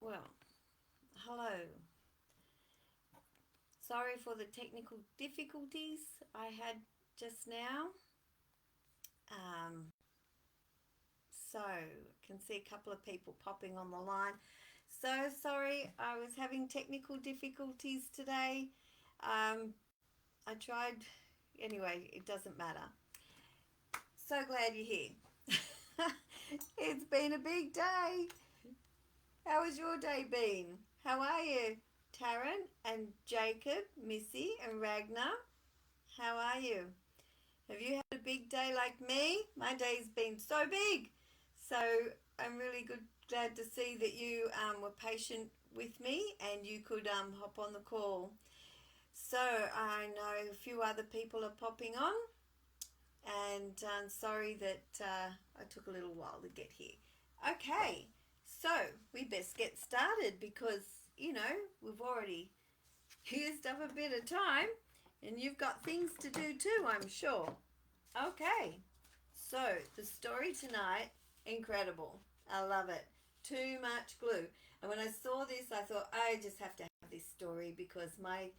Well, hello. Sorry for the technical difficulties I had just now. Um, so, can see a couple of people popping on the line. So sorry, I was having technical difficulties today. Um, I tried, anyway, it doesn't matter. So glad you're here. It's been a big day. How has your day been? How are you, Taryn and Jacob, Missy and Ragnar? How are you? Have you had a big day like me? My day's been so big. So I'm really glad to see that you were patient with me and you could hop on the call. So I know a few other people are popping on, and sorry that I took a little while to get here. Okay, so we best get started because we've already used up a bit of time, and you've got things to do too, I'm sure. Okay, so the story tonight, incredible. I love it. Too much glue. And when I saw this, I thought I just have to have this story because my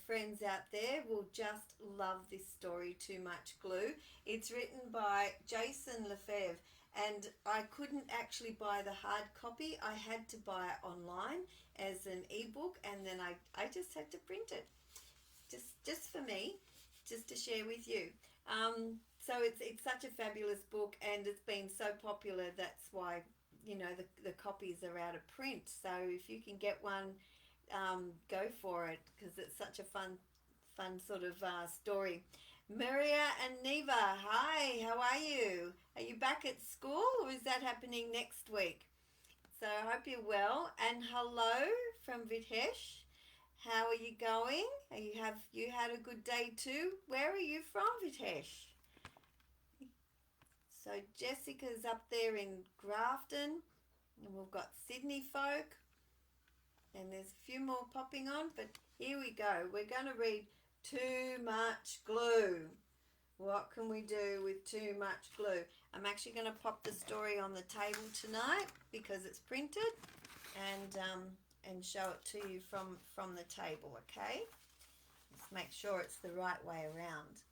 friends out there will just love this story. Too much glue. It's written by Jason Lefebvre, and I couldn't actually buy the hard copy. I had to buy it online as an ebook, and then I just had to print it, just for me, just to share with you. So it's such a fabulous book, and it's been so popular. That's why the copies are out of print. So if you can get one, go for it because it's such a fun sort of story. Maria and Neva, hi. How are you? Are you back at school, or is that happening next week? So I hope you're well. And hello from Vitesh. How are you going? Have you had a good day too? Where are you from, Vitesh? So Jessica's up there in Grafton, and we've got Sydney folk, and there's a few more popping on, but here we go. We're going to read Too Much Glue. What can we do with too much glue? I'm actually going to pop the story on the table tonight because it's printed, and show it to you from the table, okay? Just make sure it's the right way around.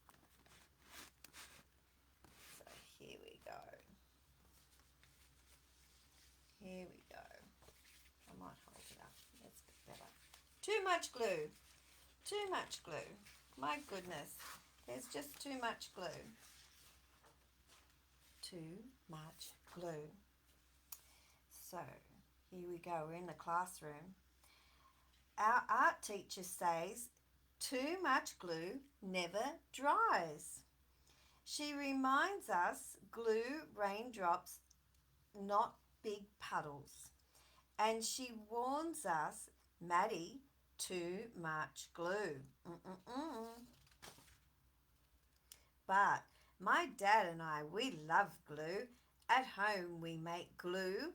So here we go. Here we go. I might hold it up. That's a bit better. Too much glue. Too much glue. My goodness. There's just too much glue. Too much glue. So here we go. We're in the classroom. Our art teacher says too much glue never dries. She reminds us glue raindrops, not big puddles. And she warns us, Maddie, too much glue. Mm-mm-mm. But my dad and I, we love glue. At home we make glue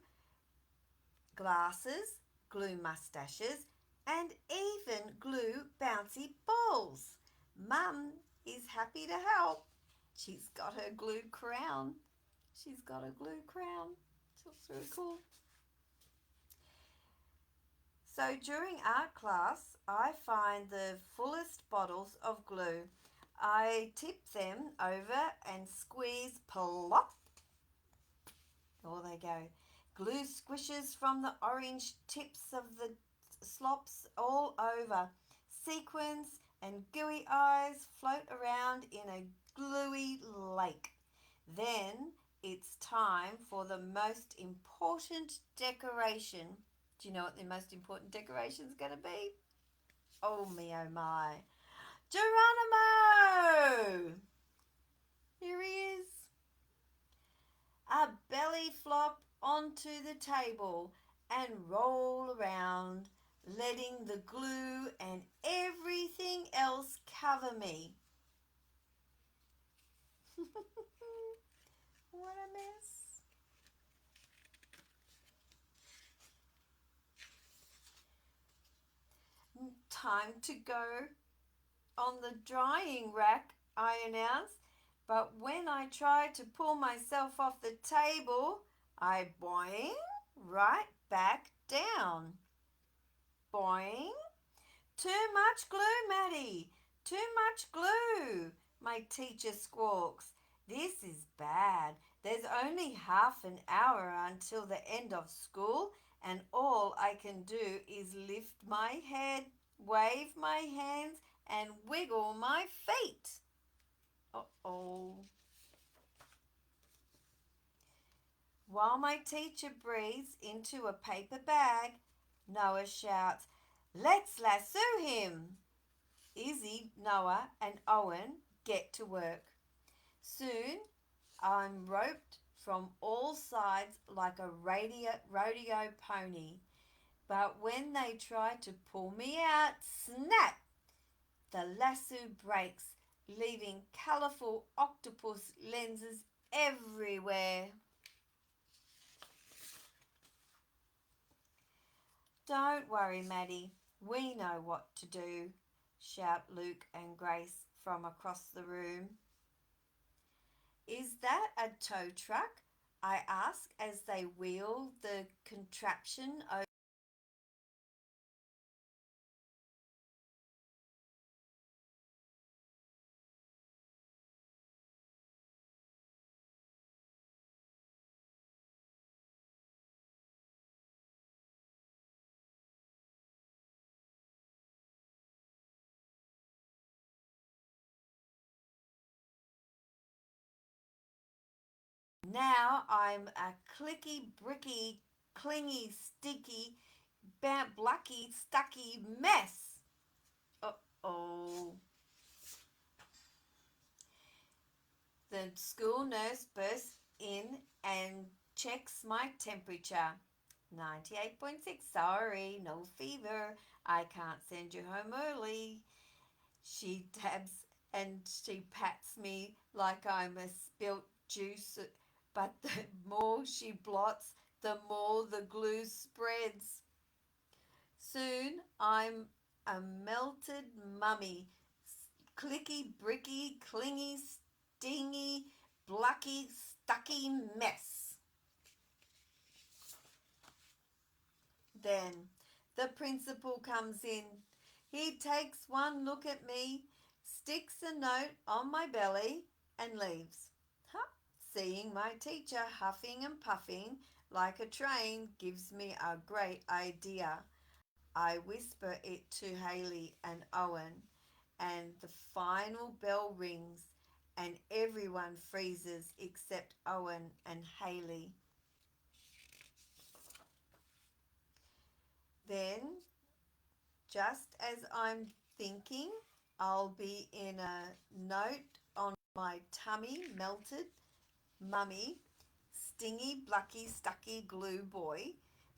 glasses, glue mustaches, and even glue bouncy balls. Mum is happy to help. She's got her glue crown. She's got a glue crown. It looks really cool. So during art class, I find the fullest bottles of glue. I tip them over and squeeze plop. Oh, they go. Glue squishes from the orange tips of the slops all over. Sequins and gooey eyes float around in a gluey lake. Then it's time for the most important decoration. Do you know what the most important decoration is going to be? Oh me, oh my. Geronimo! Here he is. A belly flop onto the table and roll around, letting the glue and everything else cover me. What a mess. Time to go on the drying rack, I announced. But when I tried to pull myself off the table, I boing right back down. Boing. Too much glue, Maddie. Too much glue, my teacher squawks. This is bad. There's only half an hour until the end of school, and all I can do is lift my head, wave my hands, and wiggle my feet. Uh-oh. While my teacher breathes into a paper bag, Noah shouts, "Let's lasso him!" Izzy, Noah, and Owen get to work. Soon, I'm roped from all sides like a rodeo pony. But when they try to pull me out, snap! The lasso breaks, leaving colourful octopus lenses everywhere. Don't worry, Maddie. We know what to do, shout Luke and Grace from across the room. Is that a tow truck? I ask as they wheel the contraption over. Now I'm a clicky, bricky, clingy, sticky, blacky, stucky mess. Uh-oh. The school nurse bursts in and checks my temperature. 98.6. Sorry, no fever. I can't send you home early. She dabs and she pats me like I'm a spilt juice, but the more she blots, the more the glue spreads. Soon I'm a melted mummy, clicky, bricky, clingy, stingy, blucky, stucky mess. Then the principal comes in. He takes one look at me, sticks a note on my belly, and leaves. Huh. Seeing my teacher huffing and puffing like a train gives me a great idea. I whisper it to Haley and Owen, and the final bell rings, and everyone freezes except Owen and Haley. Then, just as I'm thinking I'll be in a note on my tummy, melted mummy, stingy, blucky, stucky glue boy,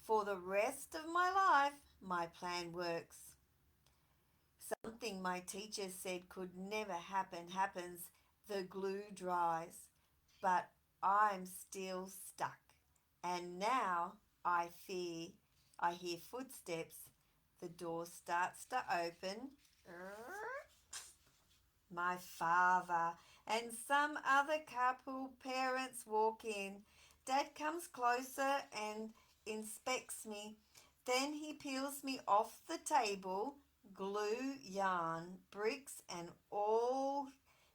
for the rest of my life, my plan works. Something my teacher said could never happen happens. The glue dries, but I'm still stuck. And now I hear footsteps. The door starts to open. My father and some other couple parents walk in. Dad comes closer and inspects me. Then he peels me off the table, glue, yarn, bricks, and all.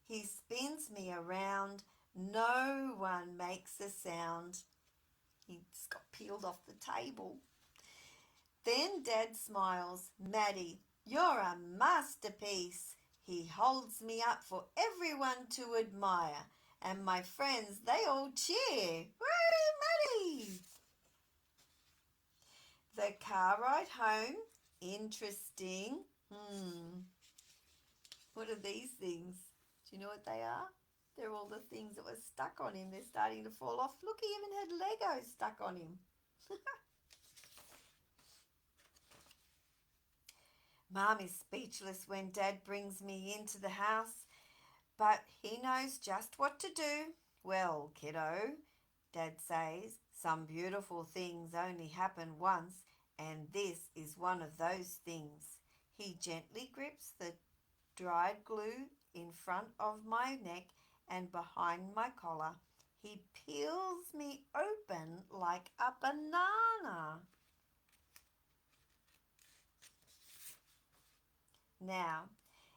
He spins me around. No one makes a sound. He's got peeled off the table. Then Dad smiles. "Maddie, you're a masterpiece." He holds me up for everyone to admire, and my friends, they all cheer. Woo, Maddie! The car ride home, interesting. What are these things? Do you know what they are? They're all the things that were stuck on him. They're starting to fall off. Look, he even had Legos stuck on him. Mom is speechless when Dad brings me into the house, but he knows just what to do. "Well, kiddo," Dad says, "some beautiful things only happen once, and this is one of those things." He gently grips the dried glue in front of my neck and behind my collar. He peels me open like a banana. Now,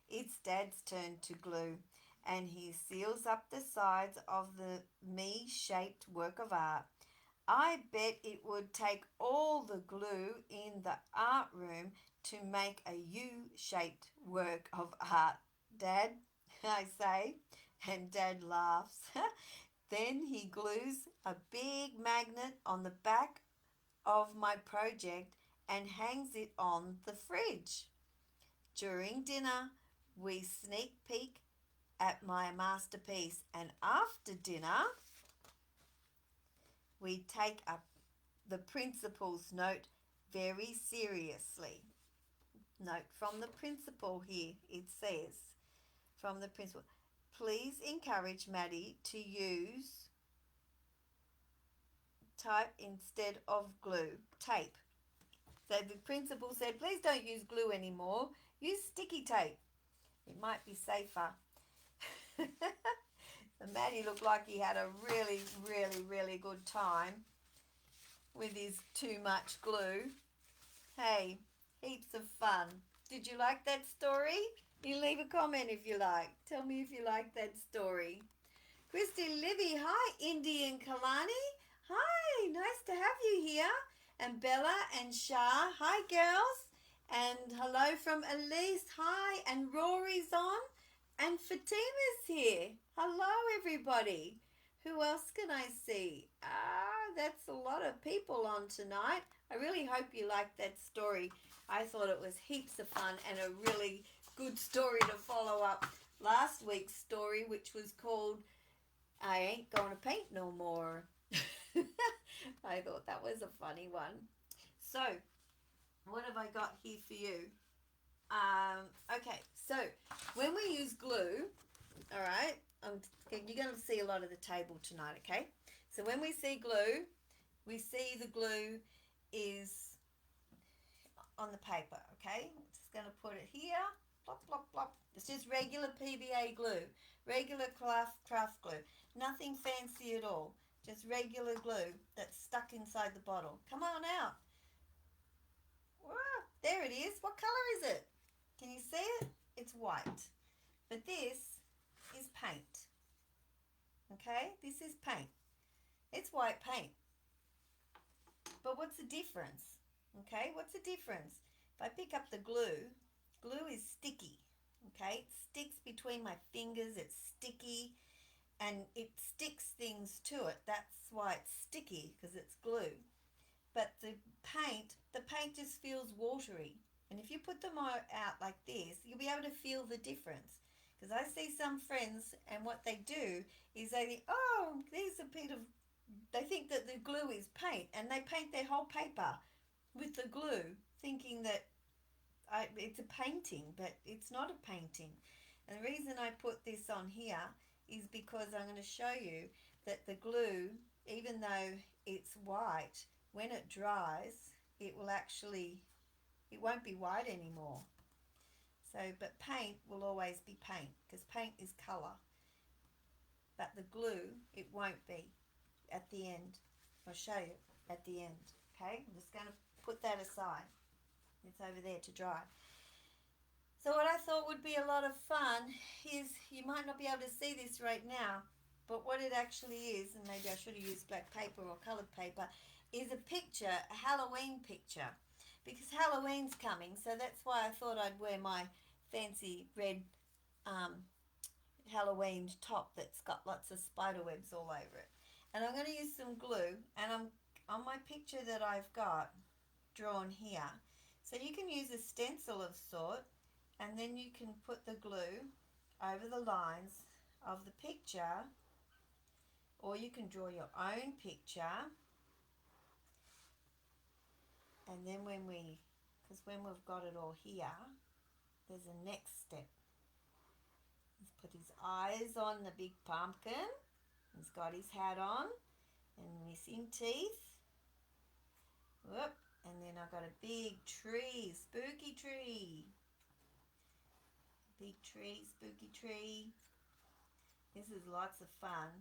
it's Dad's turn to glue, and he seals up the sides of the me-shaped work of art. I bet it would take all the glue in the art room to make a U-shaped work of art, Dad, I say, and Dad laughs. Then he glues a big magnet on the back of my project and hangs it on the fridge. During dinner, we sneak peek at my masterpiece, and after dinner, we take up the principal's note very seriously. Note from the principal here, it says, from the principal, please encourage Maddie to use type instead of glue, tape. So the principal said, please don't use glue anymore, use sticky tape. It might be safer. And Maddie looked like he had a really, really, really good time with his too much glue. Hey, heaps of fun. Did you like that story? You leave a comment if you like. Tell me if you like that story. Christy Libby, hi. Indy and Kalani, hi. Nice to have you here. And Bella and Shah, hi girls. And hello from Elise, hi. And Rory's on. And Fatima's here. Hello everybody. Who else can I see? That's a lot of people on tonight. I really hope you liked that story. I thought it was heaps of fun and a really good story to follow up last week's story, which was called I Ain't Gonna Paint No More. I thought that was a funny one. So, what have I got here for you? Okay, so when we use glue, all right, you're going to see a lot of the table tonight, okay? So when we see glue, we see the glue is on the paper, okay? I'm just going to put it here, plop, plop, plop. It's just regular PVA glue, regular craft glue, nothing fancy at all, just regular glue that's stuck inside the bottle. Come on out. Whoa, there it is. What color is it? Can you see it? It's white. But this is paint. Okay? This is paint. It's white paint. But what's the difference? Okay? What's the difference? If I pick up the glue, glue is sticky. Okay? It sticks between my fingers. It's sticky. And it sticks things to it. That's why it's sticky, because it's glue. But the paint just feels watery. And if you put them out like this, you'll be able to feel the difference. Because I see some friends, and what they do is they think, oh, there's a bit of, they think that the glue is paint, and they paint their whole paper with the glue, thinking that it's a painting, but it's not a painting. And the reason I put this on here is because I'm going to show you that the glue, even though it's white, when it dries, it won't be white anymore. So, but paint will always be paint, because paint is colour. But the glue, it won't be at the end. I'll show you at the end. Okay, I'm just going to put that aside. It's over there to dry. So what I thought would be a lot of fun is, you might not be able to see this right now, but what it actually is, and maybe I should have used black paper or coloured paper, is a picture, a Halloween picture. Because Halloween's coming, so that's why I thought I'd wear my fancy red Halloween top that's got lots of spider webs all over it. And I'm going to use some glue, and I'm on my picture that I've got drawn here. So you can use a stencil of sort, and then you can put the glue over the lines of the picture, or you can draw your own picture. And then because when we've got it all here, there's a next step. He's put his eyes on the big pumpkin. He's got his hat on and missing teeth. Whoop. And then I've got a big tree, spooky tree. Big tree, spooky tree. This is lots of fun.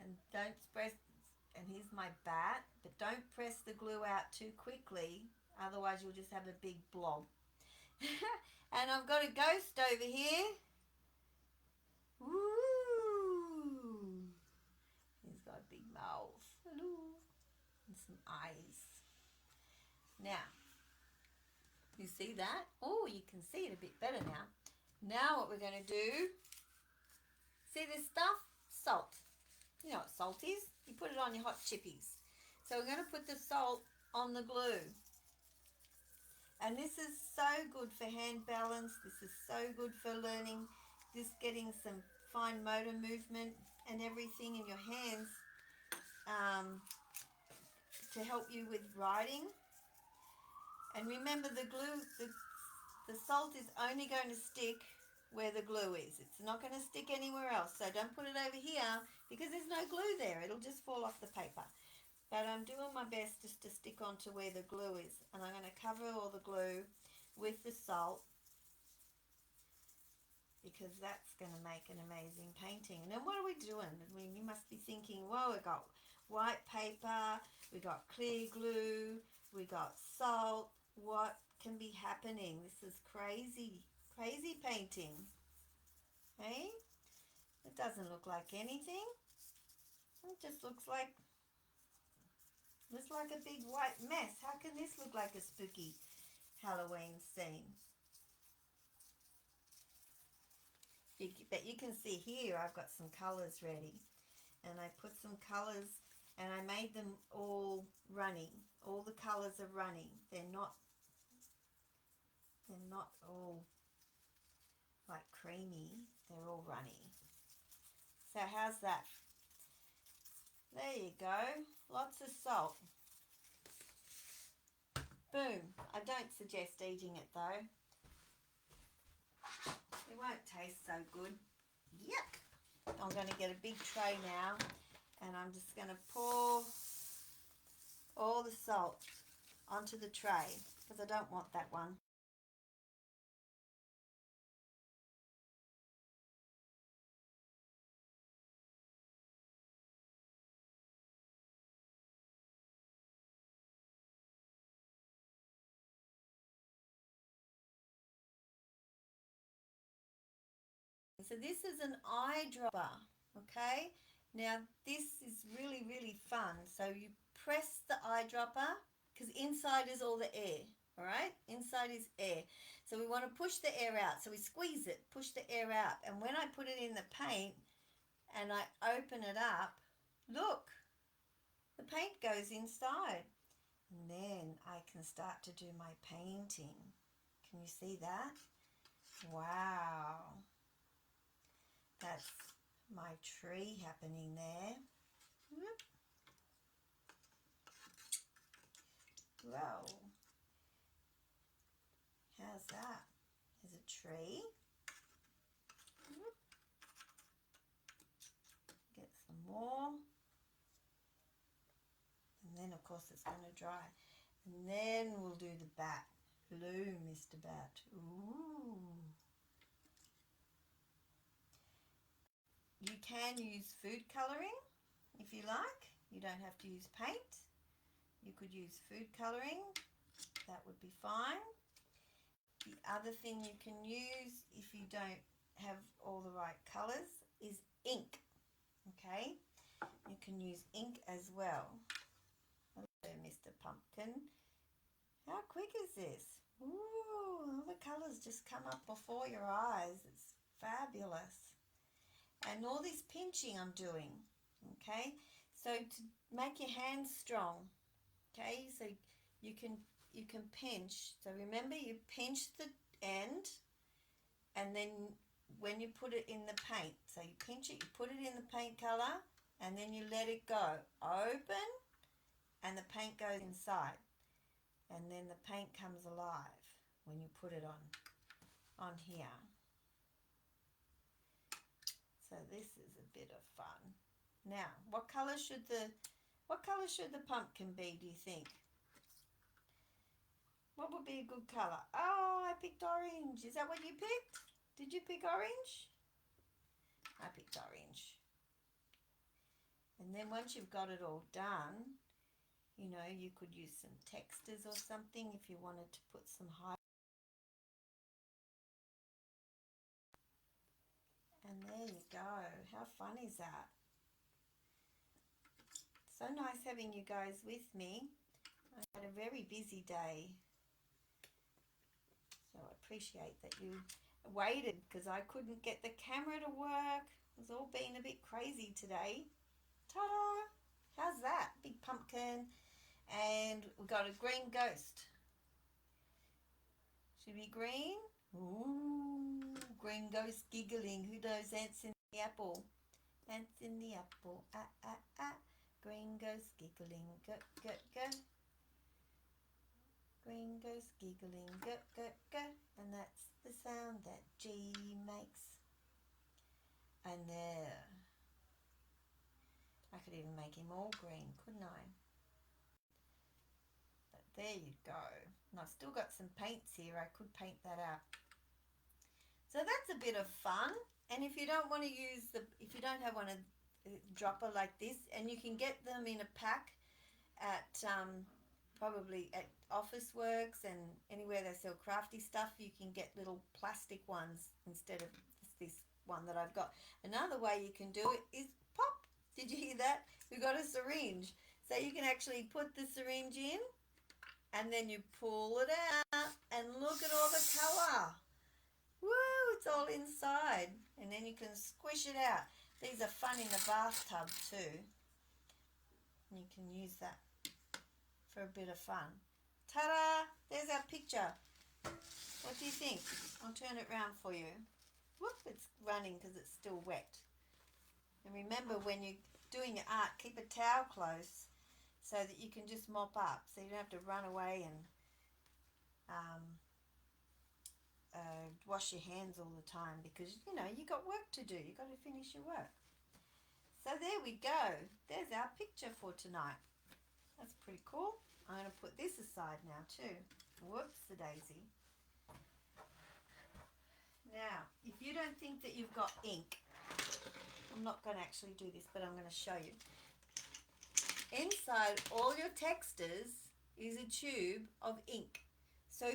And don't press, and here's my bat, but don't press the glue out too quickly, otherwise you'll just have a big blob. And I've got a ghost over here. Woo! He's got a big mouth. Hello. And some eyes. Now, you see that? Oh, you can see it a bit better now. Now what we're going to do, see this stuff? Salt. You know what salt is? You put it on your hot chippies. So we're going to put the salt on the glue. And this is so good for hand balance. This is so good for learning, just getting some fine motor movement and everything in your hands to help you with writing. And remember, the glue, the salt is only going to stick where the glue is. It's not going to stick anywhere else. So don't put it over here because there's no glue there. It'll just fall off the paper. But I'm doing my best just to stick onto where the glue is. And I'm going to cover all the glue with the salt because that's going to make an amazing painting. And then what are we doing? I mean, you must be thinking, well, we got white paper, we got clear glue, we got salt. What can be happening? This is crazy, crazy painting. Hey? It doesn't look like anything. It just looks like a big white mess. How can this look like a spooky Halloween scene? But you can see here I've got some colours ready. And I put some colours and I made them all running. All the colours are running. They're not all like creamy. They're all runny. So how's that? There you go. Lots of salt. Boom. I don't suggest eating it though. It won't taste so good. Yuck. I'm going to get a big tray now and I'm just going to pour all the salt onto the tray because I don't want that one. So this is an eyedropper, okay? Now this is really, really fun. So you press the eyedropper because inside is all the air, all right? Inside is air. So we want to push the air out. So we squeeze it, push the air out. And when I put it in the paint and I open it up, look, the paint goes inside. And then I can start to do my painting. Can you see that? Wow. That's my tree happening there. Whoa. How's that? There's a tree. Get some more. And then of course it's going to dry. And then we'll do the bat. Hello, Mr. Bat. Ooh. You can use food colouring if you like. You don't have to use paint. You could use food colouring. That would be fine. The other thing you can use if you don't have all the right colours is ink. Okay? You can use ink as well. Hello, Mr. Pumpkin. How quick is this? Ooh, all the colours just come up before your eyes. It's fabulous. And all this pinching I'm doing, okay? So to make your hands strong, okay? So you can pinch. So remember, you pinch the end, and then when you put it in the paint, so you pinch it, you put it in the paint colour, and then you let it go. Open, and the paint goes inside. And then the paint comes alive when you put it on here. So this is a bit of fun. Now, what colour should the pumpkin be, do you think? What would be a good colour? Oh, I picked orange. Is that what you picked? Did you pick orange? I picked orange. And then once you've got it all done, you know, you could use some textures or something if you wanted to put some And there you go. How fun is that? So nice having you guys with me. I had a very busy day. So I appreciate that you waited because I couldn't get the camera to work. It's all been a bit crazy today. Ta-da! How's that? Big pumpkin. And we've got a green ghost. Should be green? Ooh, green ghost giggling. Who knows ants in the apple? Ants in the apple. Ah, ah, ah. Green ghost giggling. Go, go, go. Green ghost giggling. Go, go, go. And that's the sound that G makes. And there. I could even make him all green, couldn't I? But there you go. And I've still got some paints here. I could paint that out. So that's a bit of fun. And if you don't want to use if you don't have one a dropper like this, and you can get them in a pack at probably at Office Works and anywhere they sell crafty stuff, you can get little plastic ones instead of this one that I've got. Another way you can do it is pop. Did you hear that? We've got a syringe. So you can actually put the syringe in and then you pull it out and look at all the colour. Woo, it's all inside. And then you can squish it out. These are fun in the bathtub too. You can use that for a bit of fun. Ta-da! There's our picture. What do you think? I'll turn it round for you. Whoop, it's running because it's still wet. And remember, when you're doing your art, keep a towel close so that you can just mop up, so you don't have to run away and wash your hands all the time, because you know you got work to do. You got to finish your work. So there we go. There's our picture for tonight. That's pretty cool. I'm going to put this aside now too. Whoops-a-daisy. Now, if you don't think that you've got ink, I'm not going to actually do this, but I'm going to show you. Inside all your texters is a tube of ink. So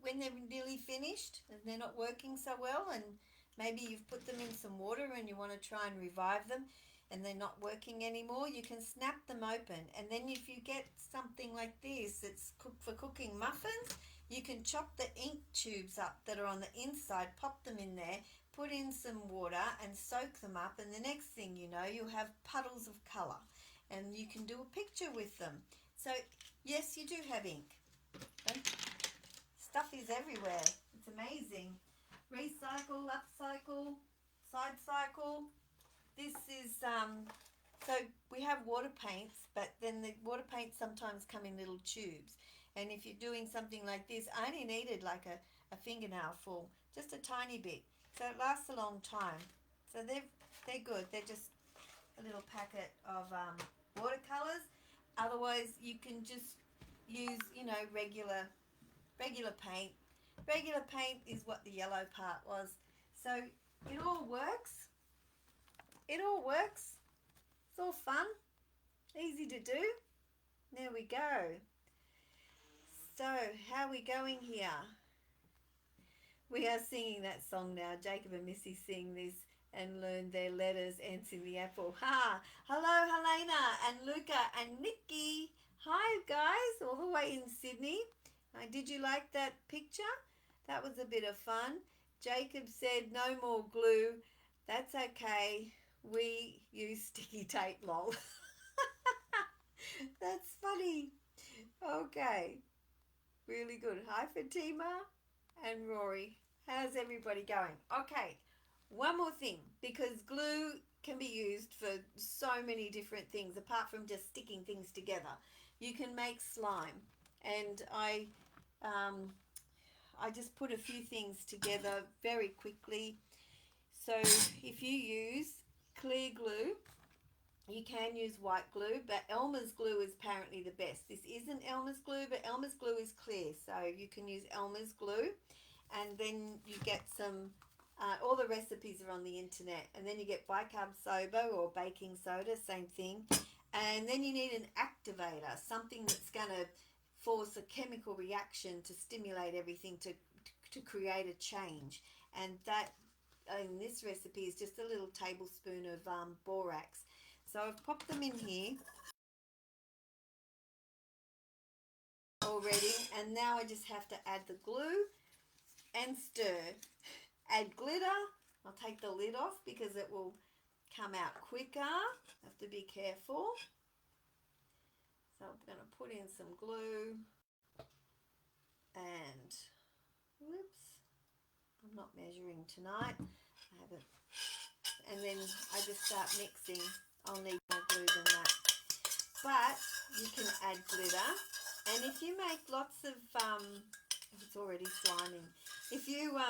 when they're nearly finished and they're not working so well, and maybe you've put them in some water and you want to try and revive them and they're not working anymore, you can snap them open. And then if you get something like this that's for cooking muffins, you can chop the ink tubes up that are on the inside, pop them in there, put in some water and soak them up, and the next thing you know, you'll have puddles of colour and you can do a picture with them. So yes, you do have ink. Stuff is everywhere. It's amazing. Recycle, upcycle, side cycle. This is so we have water paints, but then the water paints sometimes come in little tubes, and if you're doing something like this, I only needed like a fingernail full, just a tiny bit, so it lasts a long time. So they're good. They're just a little packet of watercolors. Otherwise you can just use, you know, regular paint. Regular paint is what the yellow part was. So it all works. It all works. It's all fun. Easy to do. There we go. So how are we going here? We are singing that song now. Jacob and Missy sing this and learn their letters, ants in the apple. Ha! Hello, Helena and Luca and Nikki. Hi, guys, all the way in Sydney. Did you like that picture? That was a bit of fun. Jacob said no more glue. That's okay. We use sticky tape, lol. That's funny. Okay. Really good. Hi, Fatima and Rory. How's everybody going? Okay. One more thing, because glue can be used for so many different things apart from just sticking things together. You can make slime, and I just put a few things together very quickly. So if you use clear glue, you can use white glue, but Elmer's glue is apparently the best. This isn't Elmer's glue, but Elmer's glue is clear, so you can use Elmer's glue. And then you get some, all the recipes are on the internet, and then you get bicarb soda or baking soda, same thing. And then you need an activator, something that's going to force a chemical reaction to stimulate everything to create a change. And that in this recipe is just a little tablespoon of borax. So I've popped them in here already, and now I just have to add the glue and stir. Add glitter. I'll take the lid off because it will come out quicker. Have to be careful. So I'm going to put in some glue and whoops, I'm not measuring tonight. I haven't. And then I just start mixing. I'll need more glue than that. But you can add glitter. And if you make lots of, it's already sliming. If you,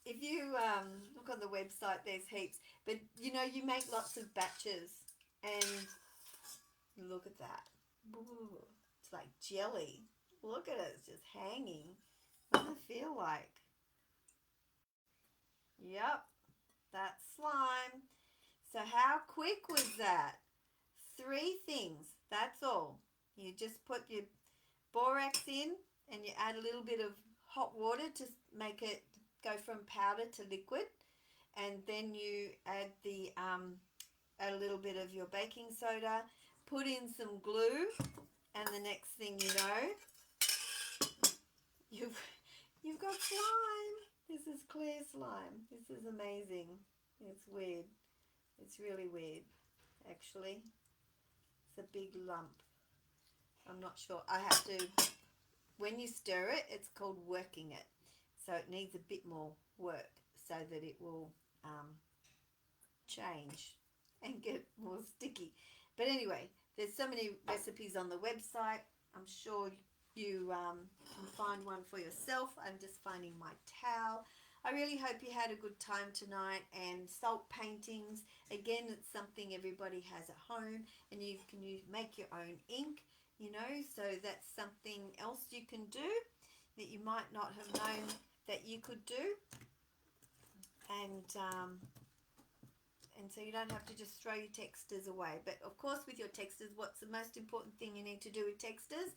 if you look on the website, there's heaps. But, you know, you make lots of batches. And look at that. Ooh, it's like jelly. Look at it. It's just hanging. What does it feel like? Yep, that's slime. So how quick was that? 3 things. That's all. You just put your borax in and you add a little bit of hot water to make it go from powder to liquid. And then you add the a little bit of your baking soda. Put in some glue. And the next thing you know, you've got slime. This is clear slime. This is amazing. It's weird. It's really weird, actually. It's a big lump. I'm not sure. I have to, when you stir it, it's called working it. So it needs a bit more work so that it will change and get more sticky. But anyway, there's so many recipes on the website. I'm sure you can find one for yourself. I'm just finding my towel. I really hope you had a good time tonight. And salt paintings, again, it's something everybody has at home, and you can make your own ink, you know, so that's something else you can do that you might not have known that you could do. And so you don't have to just throw your textures away. But of course, with your textures, what's the most important thing you need to do with textures?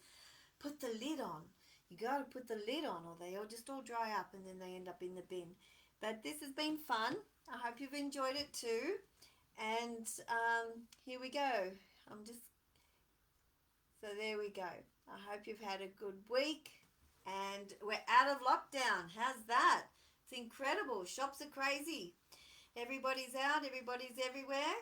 Put the lid on. You got to put the lid on, or they all just all dry up and then they end up in the bin. But this has been fun. I hope you've enjoyed it too. And here we go. So there we go. I hope you've had a good week. And we're out of lockdown. How's that? It's incredible. Shops are crazy. Everybody's out, everybody's everywhere.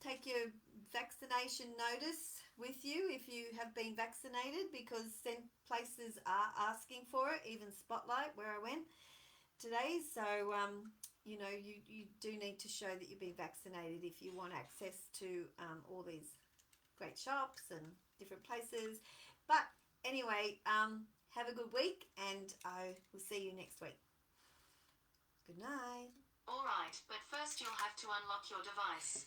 Take your vaccination notice with you if you have been vaccinated, because places are asking for it, even Spotlight where I went today. So, you know, you do need to show that you've been vaccinated if you want access to all these great shops and different places. But anyway, have a good week, and I will see you next week. Good night. Alright, but first you'll have to unlock your device.